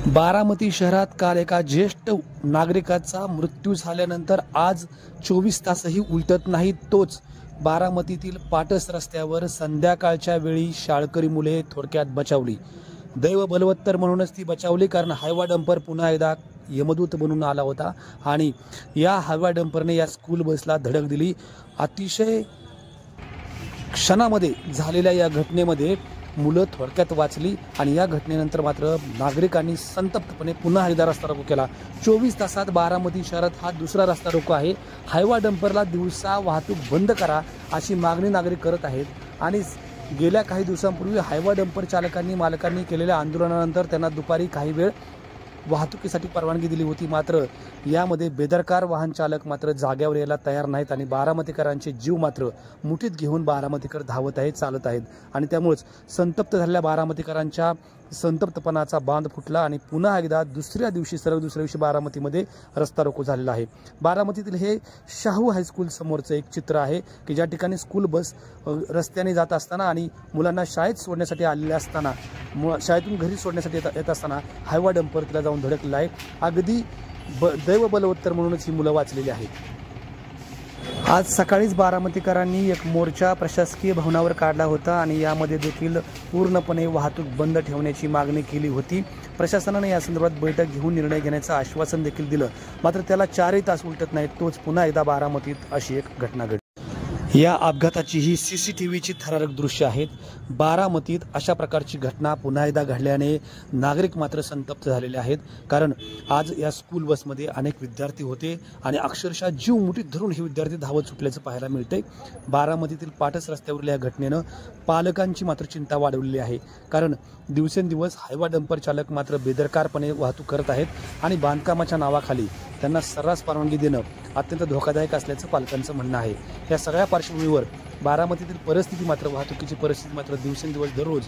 बारामती शहरात काल एका ज्येष्ठ नागरिकाचा मृत्यू झाल्यानंतर आज 24 तासही उलटत नाहीत। तोच बारामतीतील पाटस रस्त्यावर संध्याकाळच्या वेळी शाळकरी मुले थोडक्यात बचावली। दैव बलवत्तर म्हणूनच ती बचावली, कारण हायवा डंपर पुन्हा एकदा यमदूत बनून आला होता आणि या हायवा डंपरने या स्कूल बसला धडक दिली। अतिशय क्षणामध्ये झालेल्या या घटनेमध्ये मुलं थोडक्यात वाचली आणि या घटनेनंतर मात्र नागरिकांनी संतप्तपणे पुन्हा एकदा रस्ता रोको केला। 24 तासात बारामती शहरात हा दुसरा रस्ता रोको आहे। हायवा डंपरला दिवसा वाहतूक बंद करा अशी मागणी नागरिक करत आहेत आणि गेल्या काही दिवसांपूर्वी हायवा डंपर चालकांनी मालकांनी केलेल्या आंदोलनानंतर त्यांना दुपारी काही वेळ वाहतुकीसाठी परवानगी दिली होती। मात्र यामध्ये बेदरकार वाहन चालक मात्र जाग्यावर यायला तयार नाहीत आणि बारामतीकरांचे जीव मात्र मुठीत घेऊन बारामतीकर धावत आहेत, चालत आहेत आणि त्यामुळेच संतप्त झालेल्या बारामतीकरांच्या संतप्तपणाचा बांध फुटला आणि पुन्हा एकदा दुसऱ्या दिवशी बारामतीमध्ये रस्ता रोको झालेला आहे। बारामतीतील हे शाहू हायस्कूल समोरचं एक चित्र आहे की ज्या ठिकाणी स्कूल बस रस्त्याने जात असताना आणि मुलांना शाळेत सोडण्यासाठी आलेले असताना शाळेतून घरी सोडण्यासाठी येत असताना हायवा डंपर तिला जाऊन धडकलेला आहे। अगदी दैव बलवत्तर म्हणूनच ही मुलं वाचलेली आहेत। आज सकाळीच बारामतीकरांनी एक मोर्चा प्रशासकीय भवनावर काढला होता आणि यामध्ये देखील पूर्णपणे वाहतूक बंद ठेवण्याची मागणी केली होती। प्रशासनाने या संदर्भात बैठक घेऊन निर्णय घेण्याचं आश्वासन देखील दिलं, मात्र त्याला 4 तास उलटत नाहीत। तोच पुन्हा एकदा बारामतीत अशी एक घटना घडली। या अपघाताची ही सीसीटीव्हीची थरारक दृश्य आहेत। बारामतीत अशा प्रकारची घटना पुन्हा एकदा घडल्याने नागरिक मात्र संतप्त झालेले आहेत, कारण आज या स्कूल बसमध्ये अनेक विद्यार्थी होते आणि अक्षरशः जीव मुठीत धरून हे विद्यार्थी धावत सुटल्याचं पाहायला मिळतंय। बारामतीतील पाटस रस्त्यावरील या घटनेनं पालकांची मात्र चिंता वाढवलेली आहे, कारण दिवसेंदिवस हायवा डंपर चालक मात्र बेदरकारपणे वाहतूक करत आहेत आणि बांधकामाच्या नावाखाली त्यांना सर्रास परवानगी देणं अत्यंत धोकादायक असल्याचं पालकांचं म्हणणं आहे। या सगळ्या पार्श्वभूमीवर बारामतीतील परिस्थिती मात्र वाहतुकीची परिस्थिती मात्र दिवसेंदिवस दररोज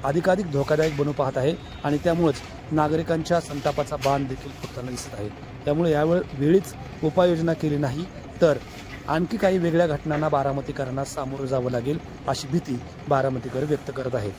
अधिकाधिक धोकादायक बनू पाहत आहे आणि त्यामुळेच नागरिकांच्या संतापाचा बांध देखील फुटताना दिसत आहे। त्यामुळे यावेळीच उपाययोजना केली नाही तर आणखी काही वेगळ्या घटनांना बारामतीकरांना सामोरं जावं लागेल अशी भीती बारामतीकर व्यक्त करत आहेत।